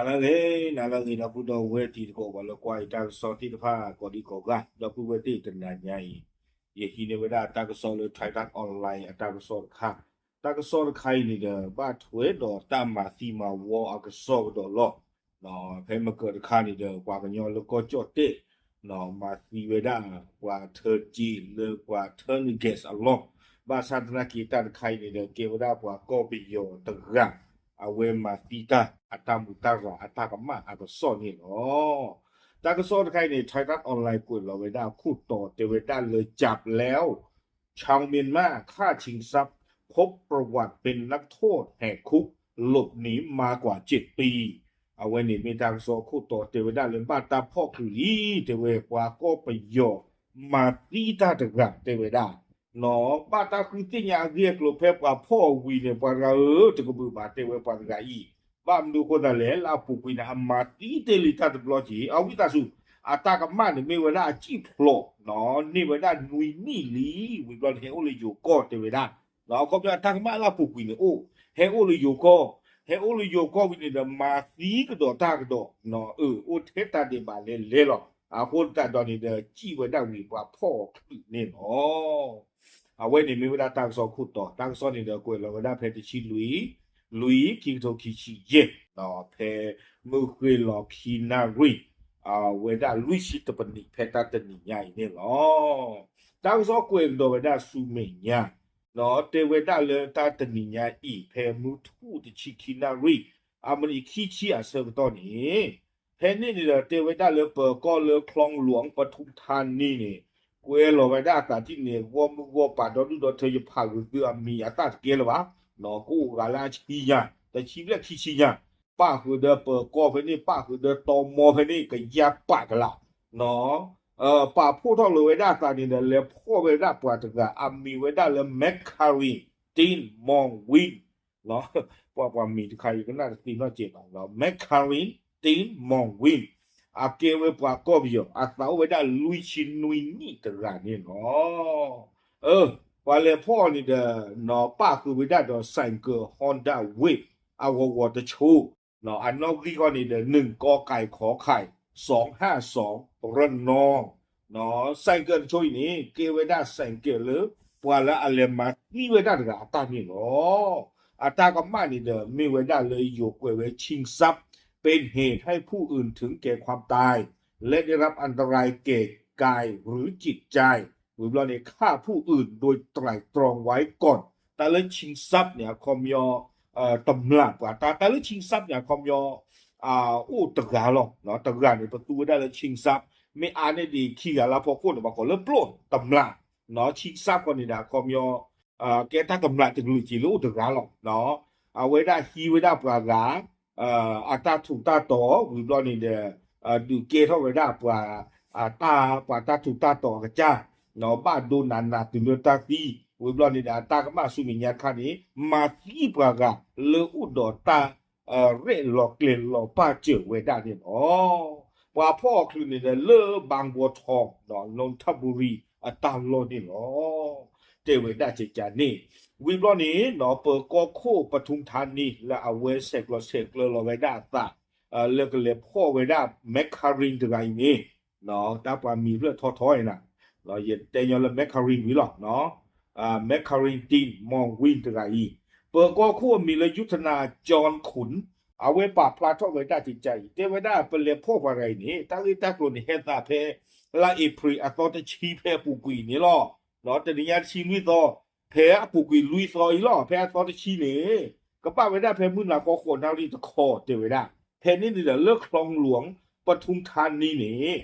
nalale na pudo weti ko wala kwai ta so ti pha ko di ko ga do pu weti tan na nyai ye hi ne weda ta ko so lo thai ta online ta ko so kha ta ko so khai ni de ba thwe do ta ma si ma wo a ko so do lo no phe ma ko kha ni de kwa ko nyo lo ko cho te no ma si weda kwa third ji le kwa turn guess a lot ba sa ta ki ta khai ni de ke weda kwa ko bi yo ta ga awe matita atamutara atakama agaso ni noตากซ้อนใครในไทยรัฐออนไลน์กลุ่มเราไว้ได้คู่ต่อเตเวด้าเลยจับแล้วชาวเมียนมาฆ่าชิงทรัพย์พบประวัติเป็นนักโทษแหกคุกหลบหนีมากว่า7 ปีเอาไว้นี่มีทางโซคู่ต่อเตเวด้าเลยบ้านตาพ่อคือลีเตเวกว่าก็ไปโยมาตีตาตะกะเตเวด้าno bata kuitinya dia klo pe pa pho wi ne pa ga te ko bu ba te we pa ga i ba mdu ko da le la pu pi na amati te li ta de blo ji a wi ta su ata ka ma ne me we da chi phlo no ni we da nui ni li wi blo he o le yo ko te we da no ko pya ta ka ma la pu pi ne o he o le yo ko he o le yo ko wi ne da ma ti ka do ta ka do no o te ta de ba le lo a ko ta do ni de chi we da wi pa pho ne noเอาไว้ในมีเวลาตั้งสองคู่ต่อตั้งซ้อนในเดือกวยเราก็ได้เพจชีลุยคิงโตคิชิเย่ต่อเพมือคุยหลอกคีนารีเวลาลุยชิตปนิเพตาตนิใหญ่เนี่ยหรอตั้งซ้อนกวยเราเวลาสูเมียเนาะเตเวลาเลตาตนิใหญ่อีเพมือทูติชิคีนารีมันอีคิชิอาเซอร์ตอนนี้เพนี่เนี่ยเตเวลาเลเปิดก็เลคลองหลวงปทุมธานีเนี่ยကွဲလောပဲဒါတာတိနေဝပါတော့တို့ထေဖာကူပြအမီအတတ်ကဲလပါနော်ကိုကလာချီရတချီလက်ချီချီရပါခုဒပကောဖနေပါခုဒတော်မောဖနေကရပါကလာနော်ပါဖို့တော့လောပဲဒါတာနေလေဖို့ပဲဒါပွားတကအမီဝဲဒါလေမက်ခါရီတင်းမောင်ဝင်းနော်ပွားမီတခါရကနာတင်တော့ကျေပါနော်မက်ခါရီတင်းမောင်ဝင်းอาเกเวปากอบยอาตาเวดาลุยชินุยนี่ตระนี่เนาะว่าเลยพ่อนี่เด้อเนาะป้าคือเวดาดอไซเกอร์ Honda Wave วอเตอร์โชว์เนาะอันนอกที่ก็นี่เด้อ1กอไก่ขอไข่252ระนองเนาะไซเกอร์โชว์นี่เกเวดาไซเกอร์เลยปว่าละอะไรมานี่เวดาดกะอาตานี่เนาะอาตาก็มานี่เด้อมีเวดาเลยอยู่กวยเวชิงทรัพย์เป็นเหตุให้ผู้อื่นถึงแก่ความตายและได้รับอันตรายแก่กายหรือจิตใจหรือเราเนี่ยฆ่าผู้อื่นโดยไตร่ตรองไว้ก่อนแต่เรื่องชิงทรัพย์เนี่ยคอมยอตำหลักว่าแต่เรื่องชิงทรัพย์เนี่ยคอมยอตะกาหรอกเนาะตะกาในประตูได้เลยชิงทรัพย์ไม่อ่านได้ดีขี้กันแล้วพอพูดออกมาก็เริ่มปล้นตำหลักเนาะชิงทรัพย์ก่อนนี่นะคอมยอแกถ้าตำหลักจะรู้จีรู้ตะกาหรอกเนาะเอาไว้ได้ฮีไว้ได้ปลากาอาตาถูกตาต่อวิบลอนี่เดดูเกเท่าไว้ได้ปว่าตาปว่าตาถูกตาต่อกระจ้าเนาะบ้านโดนนาตุนตาตีวิบลอนี่เดตาก็มาสุมิญญาคันนี้มาที่ปว่ากะเลอุดอตาเร่หลอกเกลนหลอกป้าเจอไว้ได้เนี่ยว่าพ่อคือนี่เดเลอบางบัวทองเนาะนนทบุรีตาโลนี่เนาะเจอไว้ได้เจจานี่วิบลอนี้เนาะเปิดกอโคปทุมธานีและเอาเวเซกเราไว้ได้ตาเลือกเลยพ่อไว้ได้แมคคารินถึงไงนี่เนาะตาปามีเรื่องท้อยๆนะเราเย็นแต่ยังเลยแมคคารินวิหรอกเนาะแมคคารินตีนมองวินถึงไงเปิดกอโคมีเลยยุทธนาจรขุนเอาไว้ปราบพลาดท้อไว้ได้จิตใจแต่ไว้ได้เป็นเลยพ่ออะไรนี่ตั้งที่ตั้งกลุ่นเฮตาเพลาเอพรีอัตโตชีเพปุกุยนี่หรอเนาะแต่เนี่ยชีวิตต่อแพ้ปุกุยลุยซอยล่อแพ้ซอตชีเนี่ยก็ป้าไว้ได้แพ้มื้อหลังก็โคนเท่าที่ตะคอเตไว้ได้แพ้นี่เดี๋ยวเลิกคลองหลวงปทุมธานีนี่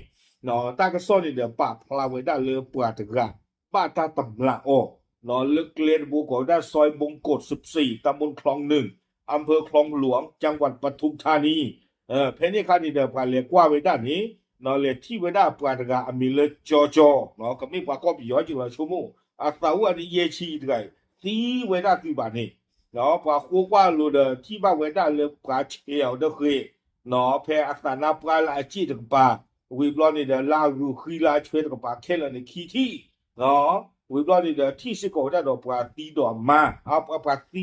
เนาะตาก็ซ่อนนี่เดี๋ยวป้าพลาไว้ได้เลยปวดตะกะป้าตาตำละออกเนาะเลิกเรียนบุกได้ซอยบงกฎ14ตำบลคลอง1อำเภอคลองหลวงจังหวัดปทุมธานีแพ้นี่คันนี่เดี๋ยวป้าเรียกว่าไว้ได้นี้เนาะเรียกที่ไว้ได้ปวดตะกะมีเลยจอเนาะก็ไม่ปากก็ปีย้อยจุฬาชั่วโมงอาสาวอันนี้เยชีตะกะที่ไว้ได้ที่บ้านนี่เนาะปาคู่กว่ารู้เด้อที่บ้านไว้ได้เลยปลาเชียวเด้อคือเนาะแพ้อักษรนาปลาละจีตะปาวิบลอนี่เด้อลารูคือลาช่วยตะปาแค่ละในขี้ที่เนาะวิบลอนี่เด้อที่สิโกได้ดอกปลาตีดอกมาเอาปลาตี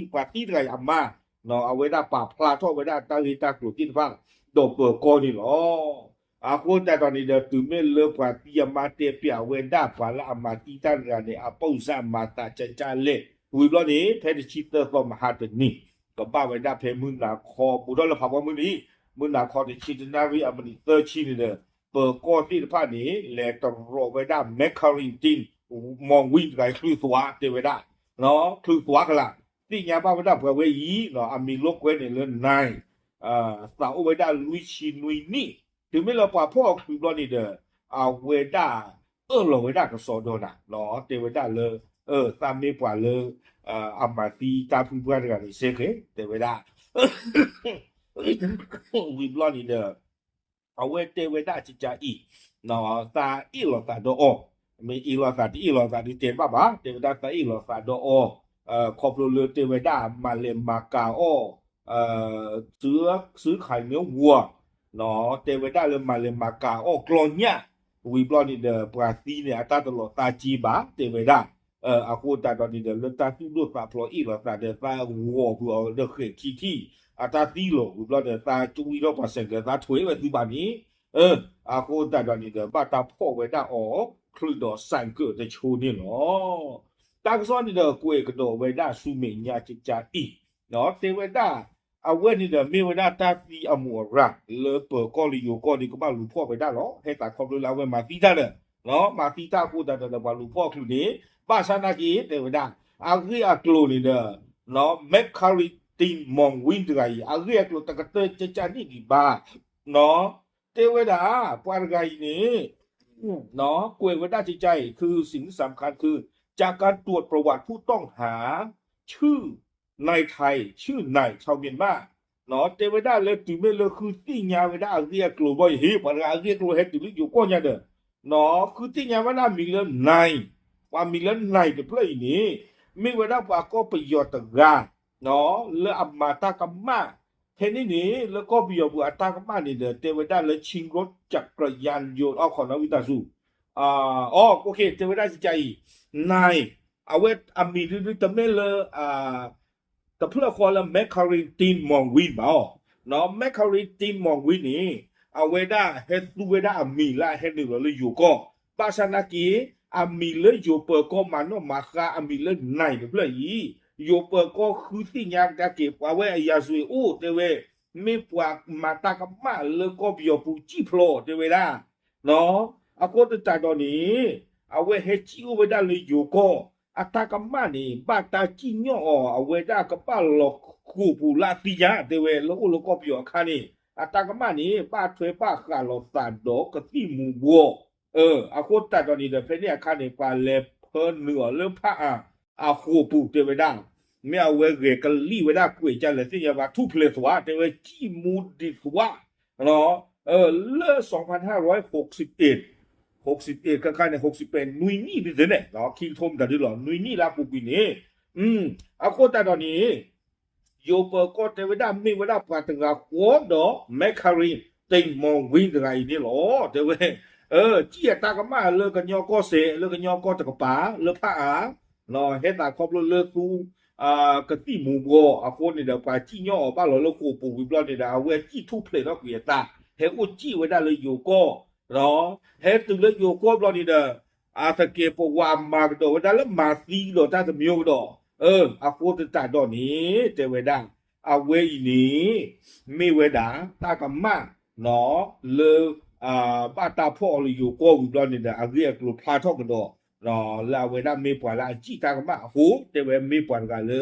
ตะกะมาเนาะเอาไว้ได้ปลาพลาทอดไว้ได้ตาลีตากรุดกินฟัง do pe ko ni lo aku ta to ni de tu me le pa ti ma te pia we da pa la ma ti ta ra ni a pau sa ma ta cha le wi lo ni phe ti chi te ko ma ha te ni ko ba we da phe mun na kho bu do la pha wa mun ni mun na kho ti chi na ri a ma ni te chi ni de pe ko ti de pha ni le to ro we da me ka ri tin mong wi ga klu swa te we da no klu swa ka la ti nya ba we da phe we yi no a mi lo kwe ni le nai sa o we da lui chi nui ni ถึงไม่เราป่าพ่อคือรอนี่เด้อเวด้าเราเวด้าก็สอดนะเนาะเตเวด้าเลยตามนี้ป่าเลยอามาตีตาพูดกันกันเสกเตเวด้าวิบลอนี่เด้อเวเตเวด้าจิจ่าอีเนาะตาอีหลอตาโดอไม่อีหลอตาที่อีหลอตาที่เต็มบ้าเตเวด้าตาอีหลอตาโดอขอบเลยเตเวด้ามาเลมากาอ้อซื้อไข่เนื้อวัว nó tê với đại lên mà lên mà cả ô klon nhá vì blon đi de prati ne ata to lo ta chi ba tê với đại a ko ta to đi de le ta tu do pa plo i lo ta de ta wo bu de khé chi thi ata ti lo vì blon de ta chu wi lo pa se de ta thwe với tu ba ni a ko ta to đi de ba ta pho với đại ô khlu do san ke de chu ni lo ta ko so ni de kwe ko do với đại su me nya chi cha i nó tê với đại wen ni de me we da ta ti amora le pe ko li yo ko ni ko ba lu pho we da lo he ta ko lu la we ma ti da de no ma ti ta ko da da ba lu pho klu ni ba sa na ki de we da a ri a klo ni de no me khari tin mong win de ai a ri a klo ta ka te cha ni di ba no te we da pa ga i ni no กวยwe da จิตใจคือสิ่งสำคัญคือจากการตรวจประวัติผู้ต้องหาชื่อ ในไทยชื่อนายชาวเมียนมาเนาะเตวดาเลยตุเมเลยคือติญาเวดาเรียกโลบอยเฮปะเรียกโลเฮตุลิอยู่ก็เนี่ยเด้อเนาะคือติญาเวดามีเลยนายว่ามีเลยนายเดเพลย์นี่มีเวดาว่าก็ประโยชน์ต่างเนาะเลยอัมมาตากรรมะเทนี่นี่แล้วก็ประโยชน์บุอัตตากรรมะนี่เด้อเตวดาเลยชิงรถจักรยานยนต์เอาของนวิตาสูโอเคเตวดาสิใจนายเอาเวอามีด้วยตะเมเลยแต่เพื่อความละแมคคาริตินมองวินบ่เนาะแมคคาริตินมองวินนี่เอาเวด้าเฮดูเวด้ามีละเฮดูเลยอยู่ก็ภาษานากีอามีเลยอยู่เปิดก็มันเนาะมาค่ะอามีเลยไหนเพื่อยีอยู่เปิดก็คือที่ยากจะเก็บเอาไว้ยาสุยอู้เทเวไม่ปวดมาตากมาเลยก็เบียวปูจีโพลเทเวด้าเนาะเอาก็จะจ่ายตอนนี้เอาไว้เฮจิโอเวด้าเลยอยู่ก็อัตากรรมนี่บาตาจิญญอเอาเวดากะปะลอคูปูลาติยาเตเวโลโลก็เปียวคานี่อัตากรรมนี่บาถวยปะคาลอตาดอกะติมูบัวอะโคตาตอนนี้เดเพเนี่ยคานี่ปาเลเพนเนือเลพะอะคูปูเตเวดาเมียเวเรกะลีเวดากวยจันเลยสิยาบาทุเพลสวาเตเวจิมูดิสวาเนาะเล2561 61ก็ค่ายใน60นุยนี่ดิเด้เนาะคิงทมดาดิหรอนุยนี่ลาปูปีนี่อะโคตาตอนนี้โยเปก็เทวดามีเวลาปาตงาโคดอแมคคาริติงมองวินไงนี่หรอเทเวจี้ตากะมาเลกันยอก็เสเลกันยอก็ตะกะปาเลพะอาเนาะเฮ็ดตาครอบเลตูกะติหมู่บ่อะโคนี่ดาปาจี้ยอบ้าหลอเลโคปูวิบลอนี่ดาเวจี้ทุเพลเนาะเกียตาเฮโอจี้เวดาเลยโยก็เนาะเฮ็ดตึเลยโยก็บลอนี่ดาอาตะเกปวามมาดอเวดาละมาซีดอตาตะมิโยดออะโคตะดอนี่เตเวดาอาเวอีนี่มีเวดาตากะมาเนาะเลบาตาพ่อเลยอยู่ก็วิบลอนี่ดาอาเรียกลูพาทอกดอเนาะลาเวดามีปวาลาจิตากะมาโหเตเวมีปวานกะเล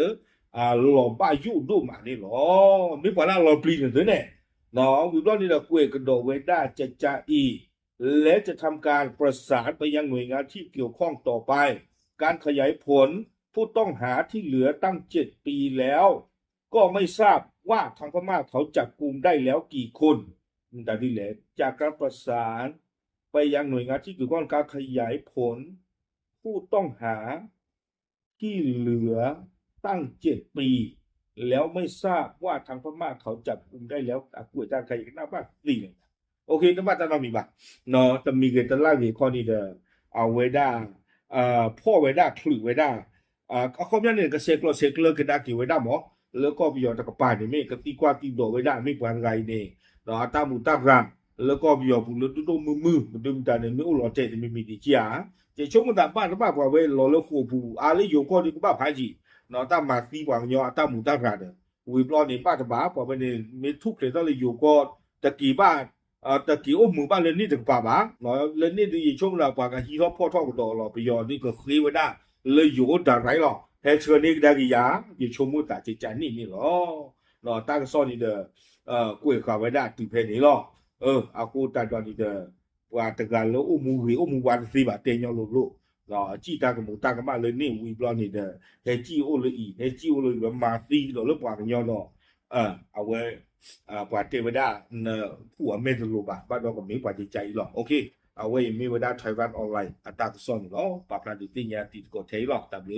หลอบายุดูมานี่หรอมีปวาลาหลอปลีนเด้อเนี่ยเนาะวิบลอนี่ดากวยกะดอเวดาจะอีและจะทำการประสานไปยังหน่วยงานที่เกี่ยวข้องต่อไปการขยายผลผู้ต้องหาที่เหลือตั้ง7 ปีแล้วก็ไม่ทราบว่าทางพม่าเขาจับกุมได้แล้วกี่คนแต่ที่แหละจากการประสานไปยังหน่วยงานที่เกี่ยวข้องการขยายผลผู้ต้องหาที่เหลือตั้ง7 ปีแล้วไม่ทราบว่าทางพม่าเขาจับกุมได้แล้วกวยจานใครกันหน้าบ้านสี่โอเคน้ำบ้านจะมีบ้างเนาะจะมีเกิดจะไล่ในข้อนี้เด้อเอาเวด้าพ่อเวด้าคลือเวด้าเขาเนี่ยเนี่ยก็เซกเลอร์ก็ได้กี่เวด้าหมอแล้วก็ประโยชน์จากป่าเนี่ยไม่ก็ตีกว่าตีโดเวด้าไม่ปานไรเนี่ย တော့အတမှုတပ်ရံแล้วก็ပြောဘူးလို့တူမမှုမဒုံတန်နေမျိုးလော်တဲ့မီမီတီချာကျေချုံမတာပါတပါကွာပဲလော်လို့ခုဘူးအားလေးယောကောဒီကပါဖိုင်ကြီးနော်တမစီပွားညောအတမှုတပ်ရတယ်ဝီဘလော့နေပါတပါပေါ်ပဲနေမေထုကလေတော့လေယောကောတကီပါတကီအမှုပါလေနေတကပါပါနော်လေနေဒီချုံလာပွားကဟီတော့ဖော့ထောက်တော့လော်ပြောဒီကခလေးဝဒလေယောဒါရိုင်းလောဟဲချ်နေဒါကြီးယာဒီချုံမတာချာနေနေလောနော်တာကစောနေတဲ့ကိုယ်ခါဝဒတူဖဲနေလောအခုတတ်တော်နေတဲ့ဟွာတကလို့အမှုဝါစီပါတင်ညောလို့လို့နော်အကြည့်တာကမတာကမလည်းနေဝီဘလော့နေတဲ့ဟဲကြည့်အိုလေဟဲကြည့်အိုလေမာစီလို့ပွားညောတော့အဝဲပွားတေဝဒผู้အမေလို့ပါဘာတော့ကမေးပွားကြည့်ကြလို့โอเคအဝဲမေဝဒထိုင်ဝမ်အွန်လိုင်းအတာကစောလို့ပါပလာဒီတင်ညာတီကိုထဲလို့တဘလ